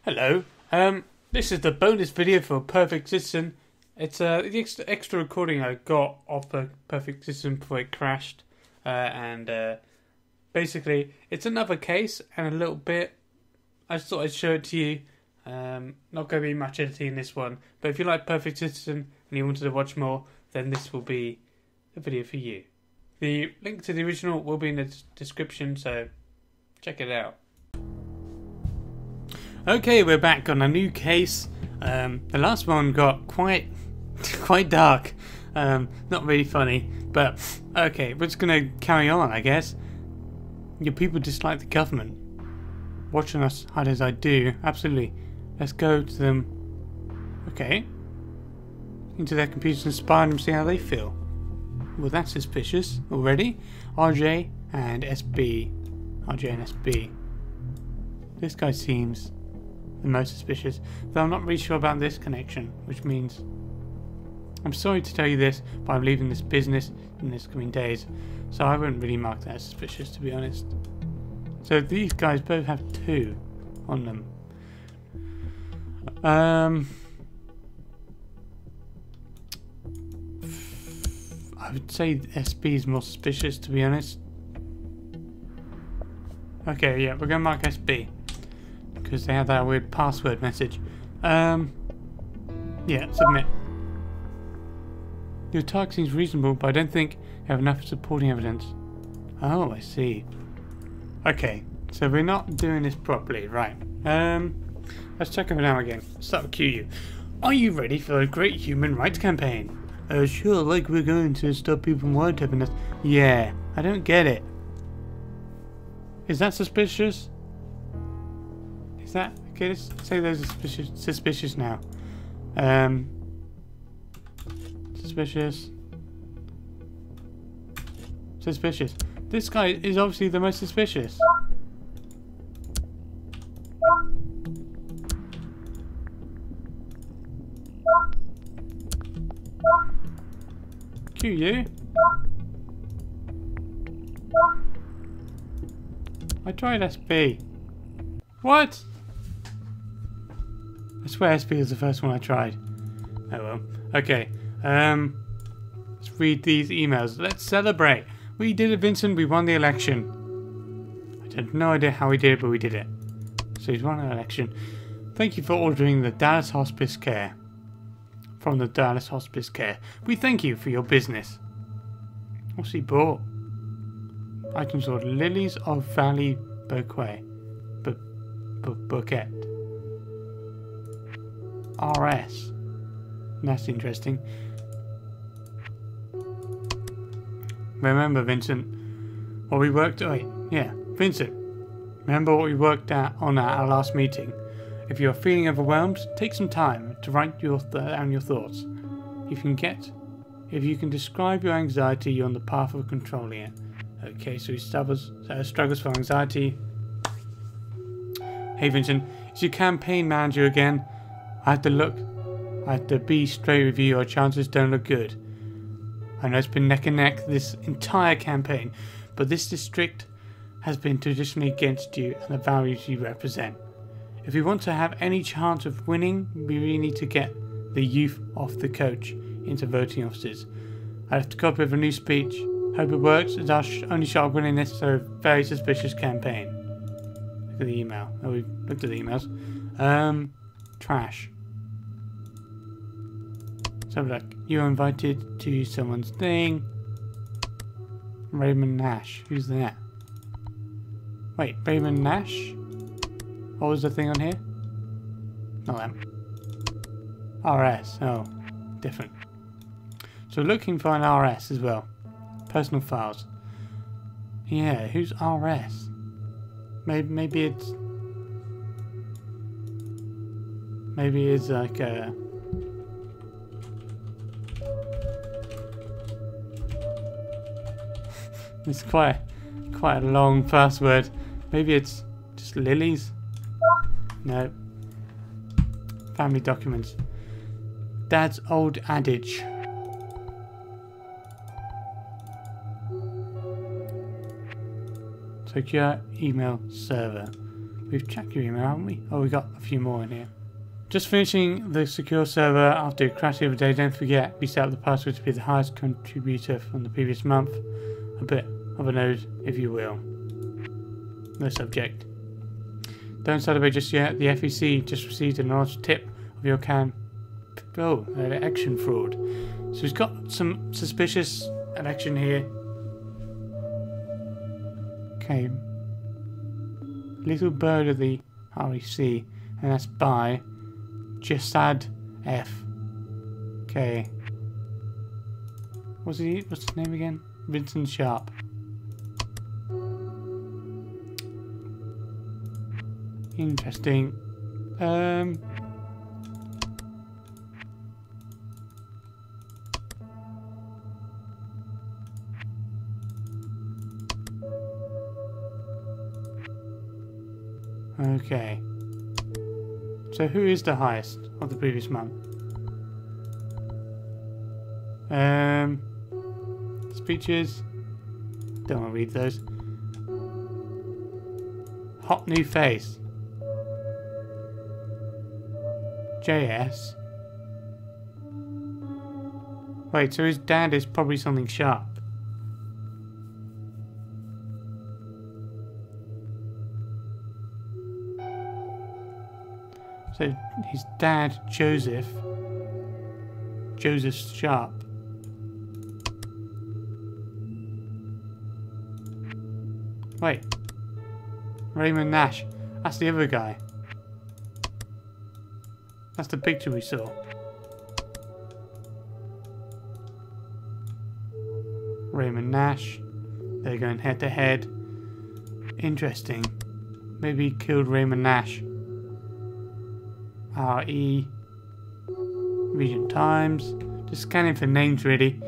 Hello. This is the bonus video for Perfect Citizen. It's the extra recording I got of the Perfect Citizen before it crashed, and basically it's another case and a little bit. I just thought I'd show it to you. Not going to be much editing in this one, but if you like Perfect Citizen and you wanted to watch more, then this will be a video for you. The link to the original will be in the description, so check it out. Okay, we're back on a new case. The last one got quite dark. Not really funny, but okay, we're just gonna carry on, I guess. Your people dislike the government. Watching us hide as I do, absolutely. Let's go to them. Okay. Into their computers and spy on them, see how they feel. Well, that's suspicious already. RJ and SB. RJ and SB. This guy seems the most suspicious, though I'm not really sure about this connection, which means I'm sorry to tell you this, but I'm leaving this business in this coming days, so I wouldn't really mark that as suspicious, to be honest. So these guys both have 2 on them. I would say SB is more suspicious, to be honest. Okay, yeah, we're gonna mark SB because they have that weird password message. Yeah, submit. Your target seems reasonable, but I don't think you have enough supporting evidence. Oh, I see. Okay, so we're not doing this properly, right? Let's check it out again. Start with QU. Are you ready for a great human rights campaign? Sure, like we're going to stop people from wiretapping us. Yeah, I don't get it. Is that suspicious? Is that okay? Let's say those are suspicious now. Suspicious. Suspicious. This guy is obviously the most suspicious. QU? I tried SB. What? I swear SB was the first one I tried. Oh well. Okay. Let's read these emails. Let's celebrate. We did it, Vincent. We won the election. I have no idea how we did it, but we did it. So he's won an election. Thank you for ordering the Dallas Hospice Care. From the Dallas Hospice Care. We thank you for your business. What's he bought? Items ordered. Lilies of Valley Bouquet. Bouquet. RS. That's interesting. Remember, Vincent, what we worked... Oh, wait. Yeah. Vincent, remember what we worked on at our last meeting? If you're feeling overwhelmed, take some time to write down your thoughts. If you can describe your anxiety, you're on the path of controlling it. Okay, so he struggles for anxiety. Hey Vincent, it's your campaign manager again. I have to be straight with you, your chances don't look good. I know it's been neck and neck this entire campaign, but this district has been traditionally against you and the values you represent. If we want to have any chance of winning, we really need to get the youth off the coach into voting offices. I have to copy of a new speech. Hope it works. It's our only shot of winning this, so very suspicious campaign. Look at the email. Oh, we've looked at the emails. Trash. So look, you're invited to someone's thing. Raymond Nash. Who's that? Wait, Raymond Nash? What was the thing on here? Not that. RS. Oh, different. So looking for an RS as well. Personal files. Yeah, who's RS? Maybe it's like a... It's quite a long password. Maybe it's just Lily's? No. Family documents. Dad's old adage. Secure email server. We've checked your email, haven't we? Oh, we got a few more in here. Just finishing the secure server after it crashed the other day. Don't forget, we set up the password to be the highest contributor from the previous month. A bit of a note, if you will. No subject. Don't celebrate just yet. The FEC just received an large tip of your election fraud. So we've got some suspicious election here. Okay. Little bird of the REC, and that's by Jasad F. Okay. What's his name again? Vincent Sharp. Interesting. Okay. So who is the highest of the previous month? Speeches. Don't want to read those. Hot new face. JS. Wait, so his dad is probably something sharp. So his dad, Joseph Sharp. Wait. Raymond Nash. That's the other guy. That's the picture we saw. Raymond Nash. They're going head to head. Interesting. Maybe he killed Raymond Nash. RE. Region Times. Just scanning for names really.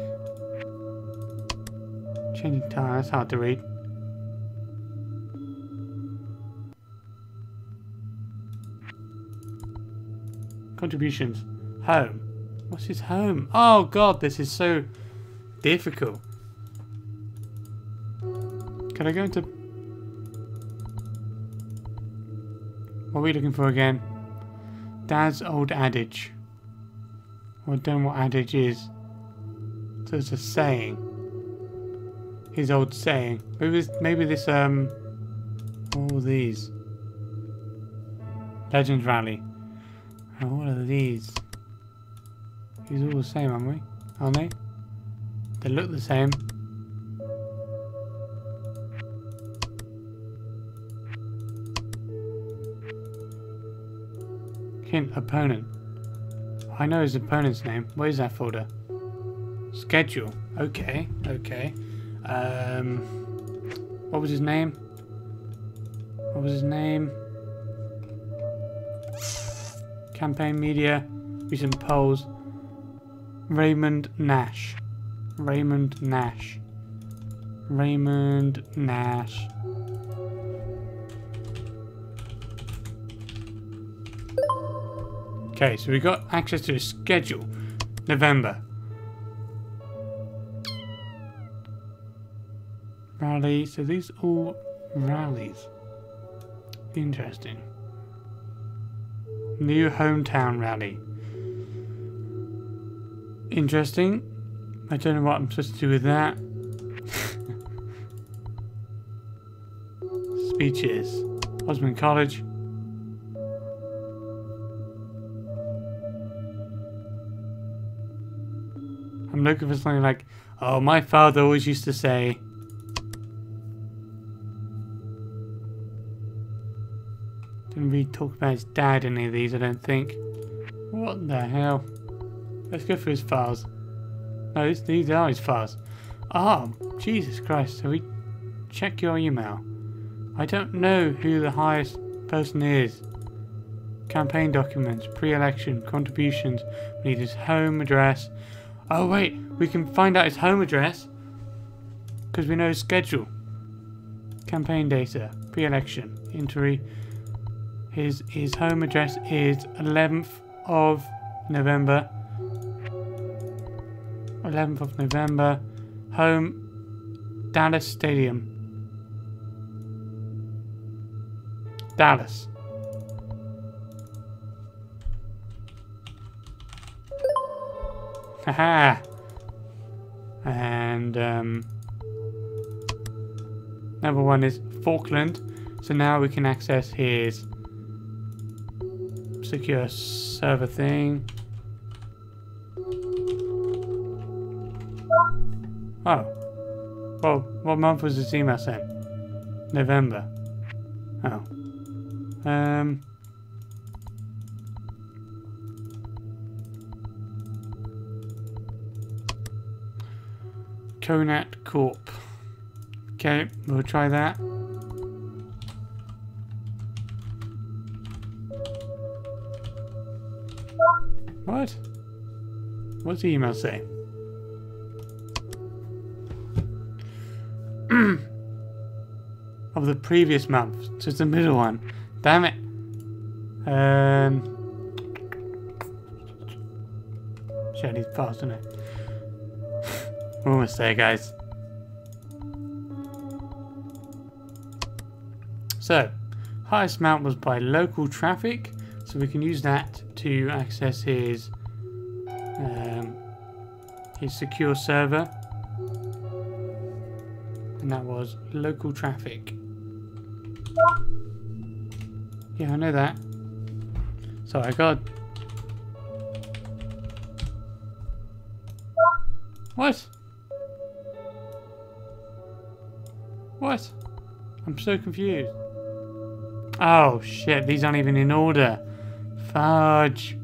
Changing time, that's hard to read. Contributions. Home. What's his home? Oh god, this is so difficult. Can I go into... What are we looking for again? Dad's old adage. I don't know what adage is. So it's a saying. His old saying. Maybe this all these. Legends Rally. Oh, what are these? These are all the same, aren't we? Aren't they? They look the same. Hint, opponent. I know his opponent's name. What is that folder? Schedule. Okay, okay. What was his name? What was his name? Campaign media. Recent polls. Raymond Nash. Raymond Nash. Raymond Nash. Okay, so we got access to his schedule. November. Rally. So these all rallies. Interesting. New hometown rally. Interesting. I don't know what I'm supposed to do with that. Speeches. Osmond College. I'm looking for something like, oh, my father always used to say. Didn't really talk about his dad in any of these, I don't think. What the hell? Let's go through his files. No, these are his files. Oh, Jesus Christ. So we check your email. I don't know who the highest person is. Campaign documents, pre-election, contributions. We need his home address. Oh wait, we can find out his home address because we know his schedule. Campaign data, pre-election, entry. His home address is 11th of November. 11th of November. Home, Dallas Stadium. Dallas. Haha. And another one is Falkland. So now we can access his secure server thing. Oh. Well, what month was this email sent? November. Oh. Conat Corp. Okay, we'll try that. What? What's the email say? Of the previous month, so it's the middle one. Damn it. Shit, I need fast, don't I? We're almost there, guys. So, highest amount was by local traffic, so we can use that to access his secure server, and that was local traffic. Yeah, I know that. So I got. What? What? I'm so confused. Oh shit, these aren't even in order. Fudge.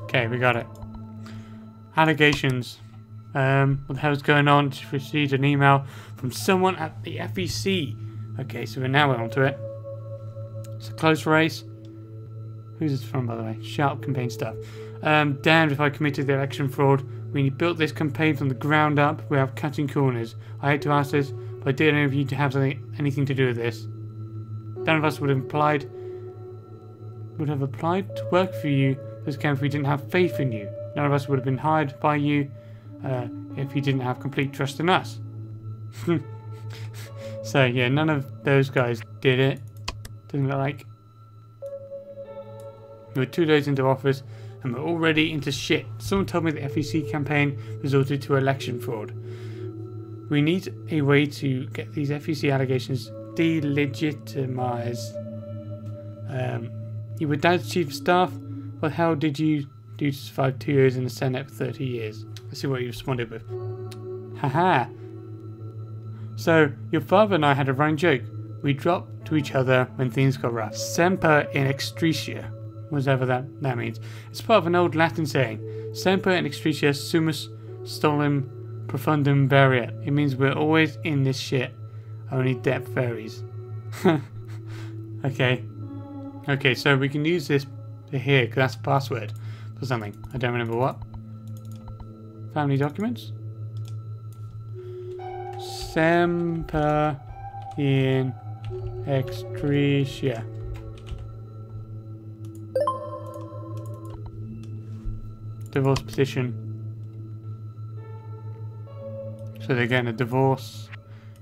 Okay, we got it. Allegations. What the hell's going on? Just received an email from someone at the FEC. Okay, so we're now on to it. It's a close race. Who's this from, by the way? Sharp campaign stuff. Damned if I committed the election fraud. We built this campaign from the ground up without cutting corners. I hate to ask this, but I dare any of you to have anything to do with this. None of us would have applied to work for you this camp if we didn't have faith in you. None of us would have been hired by you if you didn't have complete trust in us. So yeah, none of those guys did it. Doesn't look like. We were 2 days into office and we're already into shit. Someone told me the FEC campaign resorted to election fraud. We need a way to get these FEC allegations delegitimized. You were Dad's chief of staff? What the hell did you do to survive 2 years in the Senate for 30 years? Let's see what you responded with. Haha. So, your father and I had a running joke. We dropped to each other when things got rough. Semper in extricia. Whatever that means. It's part of an old Latin saying. Semper in extricia sumus stolum profundum variat. It means we're always in this shit. Only depth varies. Okay. Okay, so we can use this here, because that's the password for something. I don't remember what. Family documents. Semper in extricia. Divorce petition. So they're getting a divorce.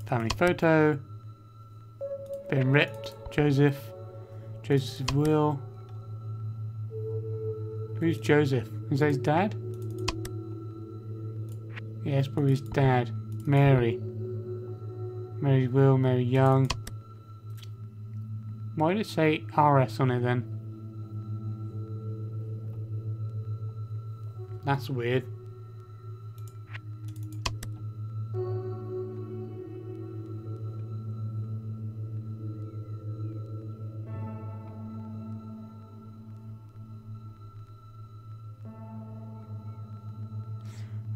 Family photo. Being ripped. Joseph's will. Who's Joseph? Is that his dad? Yeah, it's probably his dad. Mary. Mary's will, Mary Young. Why did it say RS on it then? That's weird.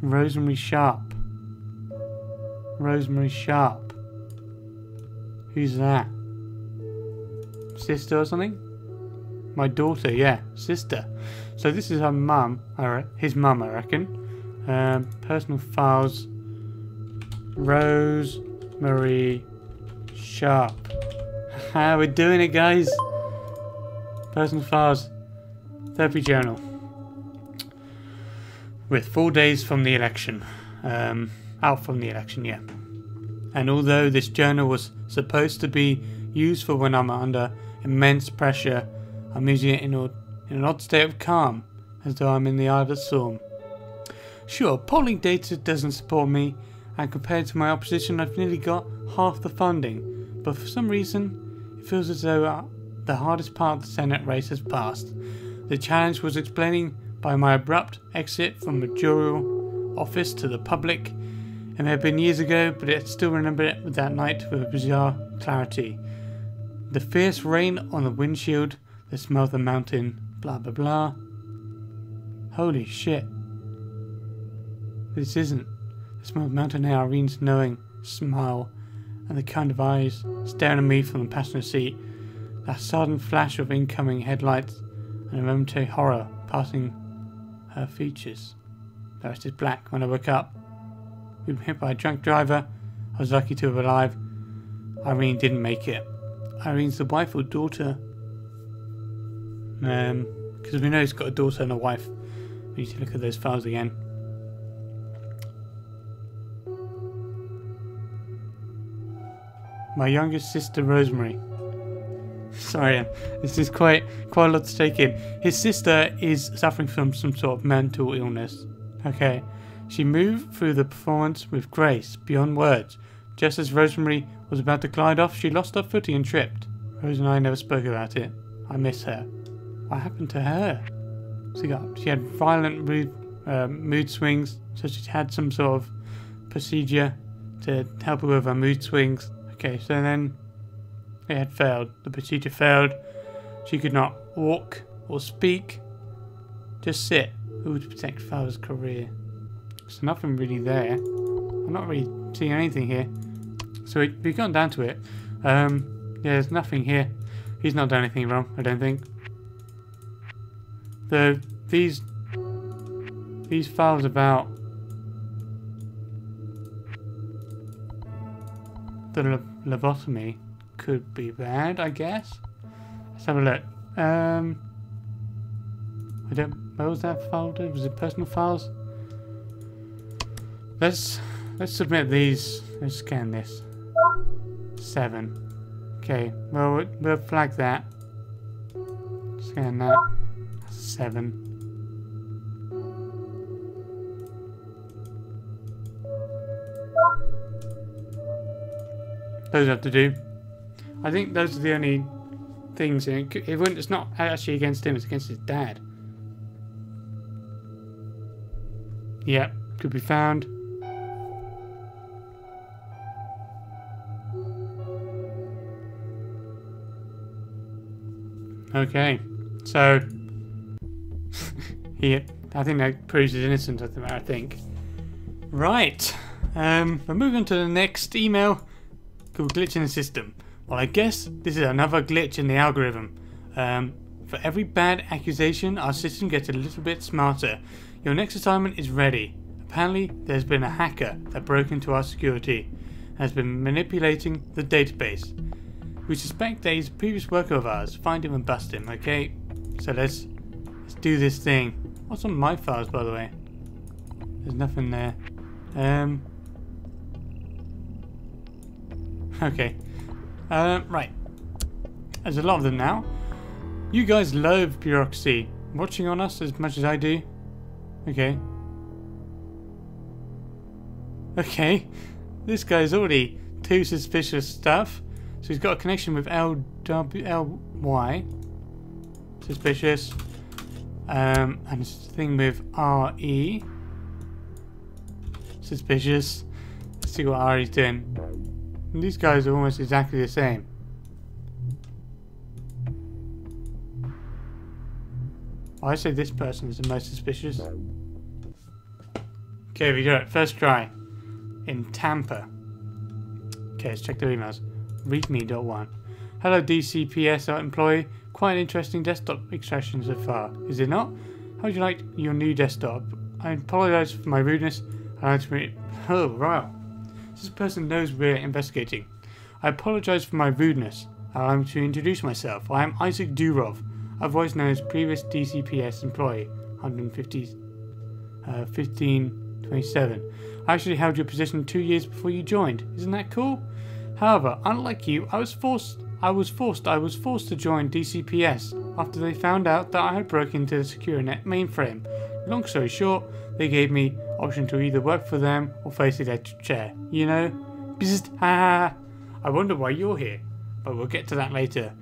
Rosemary Sharp. Rosemary Sharp. Who's that? Sister or something? My daughter, yeah, sister. So this is her mum, his mum, I reckon. Personal files. Rosemary Sharp. How we're doing it, guys. Personal files. Therapy journal. With 4 days from the election. Out from the election, yeah. And although this journal was supposed to be used for when I'm under immense pressure. I'm using it in an odd state of calm, as though I'm in the eye of the storm. Sure, polling data doesn't support me, and compared to my opposition I've nearly got half the funding, but for some reason it feels as though the hardest part of the Senate race has passed. The challenge was explaining by my abrupt exit from mayoral office to the public. It may have been years ago, but I still remember it with that night with a bizarre clarity. The fierce rain on the windshield, the smell of the mountain, blah blah blah. Holy shit. This isn't the smell of mountain air, Irene's knowing smile, and the kind of eyes staring at me from the passenger seat. That sudden flash of incoming headlights and a momentary horror passing her features. The rest is black. When I woke up, we'd been hit by a drunk driver. I was lucky to have alive. Irene didn't make it. Irene's the wife or daughter? Because we know he's got a daughter and a wife. We need to look at those files again. My youngest sister, Rosemary. Sorry, this is quite a lot to take in. His sister is suffering from some sort of mental illness. Okay. She moved through the performance with grace, beyond words. Just as Rosemary was about to glide off, she lost her footing and tripped. Rose and I never spoke about it. I miss her. What happened to her? She had violent mood swings, so she had some sort of procedure to help her with her mood swings. Okay, so then it had failed. The procedure failed. She could not walk or speak. Just sit. Who would protect father's career? There's nothing really there. I'm not really seeing anything here. So we've gone down to it. Yeah, there's nothing here. He's not done anything wrong, I don't think. These files about the lobotomy could be bad, I guess. Let's have a look. Where was that folder? Was it personal files? Let's submit these. Let's scan this. 7. Okay, well we'll flag that. Scan that. 7. Those have to do. I think those are the only things. It's not actually against him, it's against his dad. Yep, could be found. Okay, so I think that proves his innocence. I think. Right, we're moving on to the next email called glitch in the system. Well, I guess this is another glitch in the algorithm. For every bad accusation, our system gets a little bit smarter. Your next assignment is ready. Apparently, there's been a hacker that broke into our security and has been manipulating the database. We suspect that he's a previous worker of ours. Find him and bust him, okay? So let's do this thing. What's on my files, by the way? There's nothing there. Okay. Right. There's a lot of them now. You guys loathe bureaucracy. Watching on us as much as I do. Okay. Okay. This guy's already too suspicious stuff. So he's got a connection with LY. Suspicious. And this thing with RE. Suspicious. Let's see what RE's doing. And these guys are almost exactly the same. I say this person is the most suspicious. Okay, we got it. First try. In Tampa. Okay, let's check their emails. Readme.1. Hello DCPS employee. Quite an interesting desktop extraction so far. Is it not? How would you like your new desktop? I apologise for my rudeness. Oh, wow. This person knows we're investigating. I apologise for my rudeness. Allow me to introduce myself. I am Isaac Durov, otherwise known as previous DCPS employee, 1527. I actually held your position 2 years before you joined. Isn't that cool? However, unlike you, I was forced I was forced to join DCPS after they found out that I had broken into the SecureNet mainframe. Long story short, they gave me option to either work for them or face the electric chair. You know? Bzzzt, ha. I wonder why you're here, but we'll get to that later.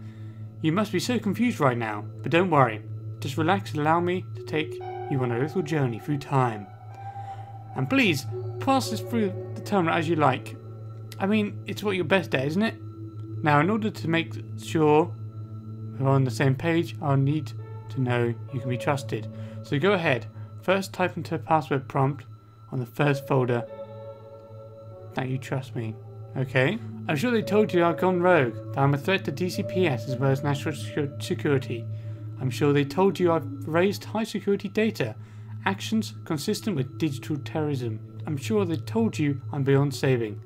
You must be so confused right now, but don't worry. Just relax and allow me to take you on a little journey through time. And please, pass this through the terminal as you like. I mean, it's what you're best at, isn't it? Now, in order to make sure we're on the same page, I'll need to know you can be trusted. So go ahead. First, type into a password prompt on the first folder that you trust me. Okay? I'm sure they told you I've gone rogue, that I'm a threat to DCPS as well as national security. I'm sure they told you I've raised high security data, actions consistent with digital terrorism. I'm sure they told you I'm beyond saving.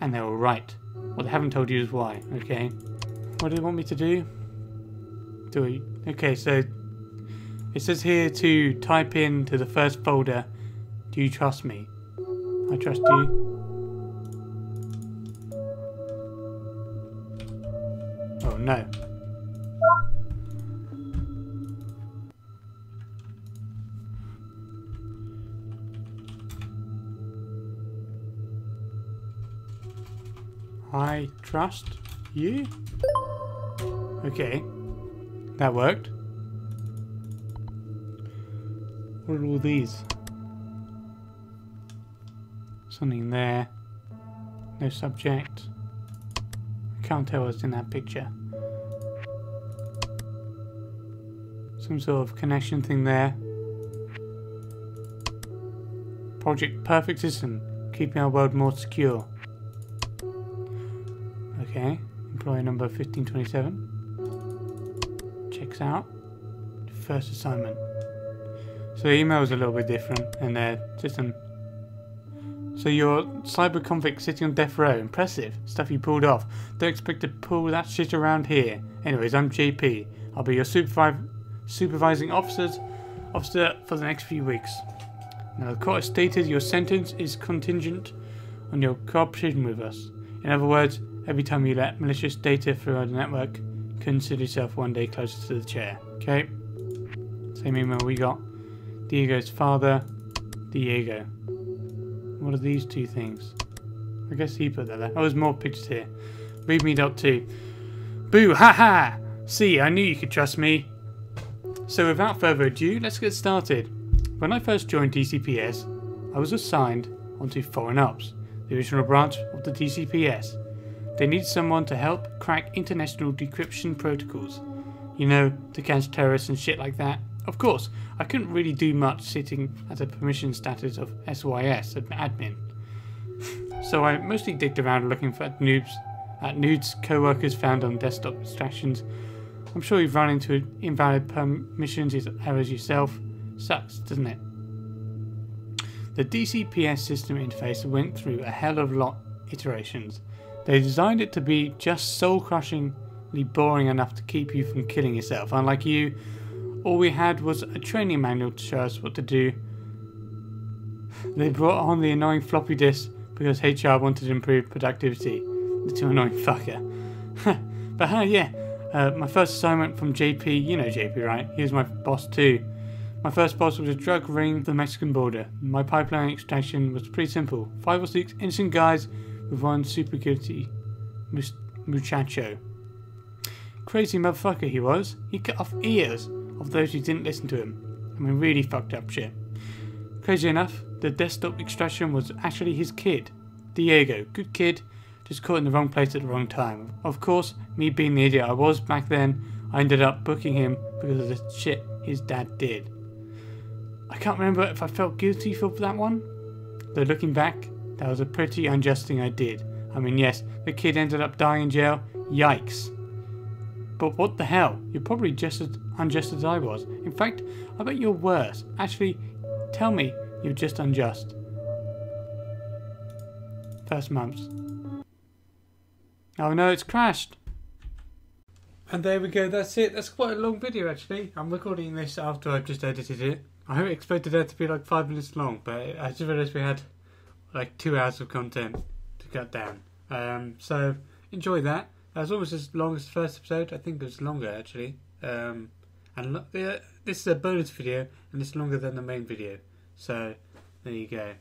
And they were right. What they haven't told you is why, okay? What do they want me to do? Okay, so it says here to type into the first folder, do you trust me? I trust you. Oh no. I trust you? Okay. That worked. What are all these? Something there. No subject. I can't tell what's in that picture. Some sort of connection thing there. Project Perfect System. Keeping our world more secure. Okay. Employee number 1527. Checks out. First assignment. So the email is a little bit different in their system. So you're cyber convict sitting on death row. Impressive. Stuff you pulled off. Don't expect to pull that shit around here. Anyways, I'm JP. I'll be your supervising officer for the next few weeks. Now the court has stated your sentence is contingent on your cooperation with us. In other words, every time you let malicious data through our network, consider yourself one day closer to the chair. Okay? Same email we got. Diego's father, Diego. What are these two things? I guess he put that there. Oh, there's more pictures here. Readme.2. Boo, haha! See, I knew you could trust me. So without further ado, let's get started. When I first joined DCPS, I was assigned onto Foreign Ops, the original branch of the DCPS. They need someone to help crack international decryption protocols. You know, to catch terrorists and shit like that. Of course, I couldn't really do much sitting at a permission status of SYS admin. So I mostly digged around looking for nudes co-workers found on desktop distractions. I'm sure you've run into invalid permissions errors yourself. Sucks, doesn't it? The DCPS system interface went through a hell of a lot of iterations. They designed it to be just soul-crushingly boring enough to keep you from killing yourself. Unlike you, all we had was a training manual to show us what to do. They brought on the annoying floppy disk because HR wanted to improve productivity. The too annoying fucker. But yeah, my first assignment from JP, you know JP, right? He was my boss too. My first boss was a drug ring the Mexican border. My pipeline extraction was pretty simple. 5 or 6 innocent guys with one super guilty muchacho. Crazy motherfucker he was. He cut off ears of those who didn't listen to him. I mean, really fucked up shit. Crazy enough, the desktop extraction was actually his kid. Diego, good kid, just caught in the wrong place at the wrong time. Of course, me being the idiot I was back then, I ended up booking him because of the shit his dad did. I can't remember if I felt guilty for that one, though looking back, that was a pretty unjust thing I did. I mean, yes, the kid ended up dying in jail, yikes. But what the hell, you're probably just as unjust as I was. In fact, I bet you're worse. Actually, tell me you're just unjust. First months. Oh no, it's crashed. And there we go, that's it. That's quite a long video actually. I'm recording this after I've just edited it. I expected it to be like 5 minutes long, but I just realised we had like 2 hours of content to cut down. So enjoy that. It was almost as long as the first episode. I think it was longer actually. This is a bonus video, and it's longer than the main video. So there you go.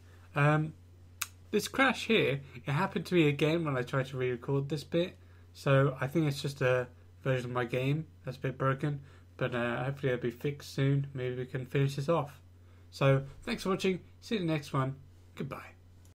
This crash here, it happened to me again when I tried to re-record this bit. So I think it's just a version of my game that's a bit broken. But hopefully it'll be fixed soon. Maybe we can finish this off. So thanks for watching. See you in the next one. Goodbye.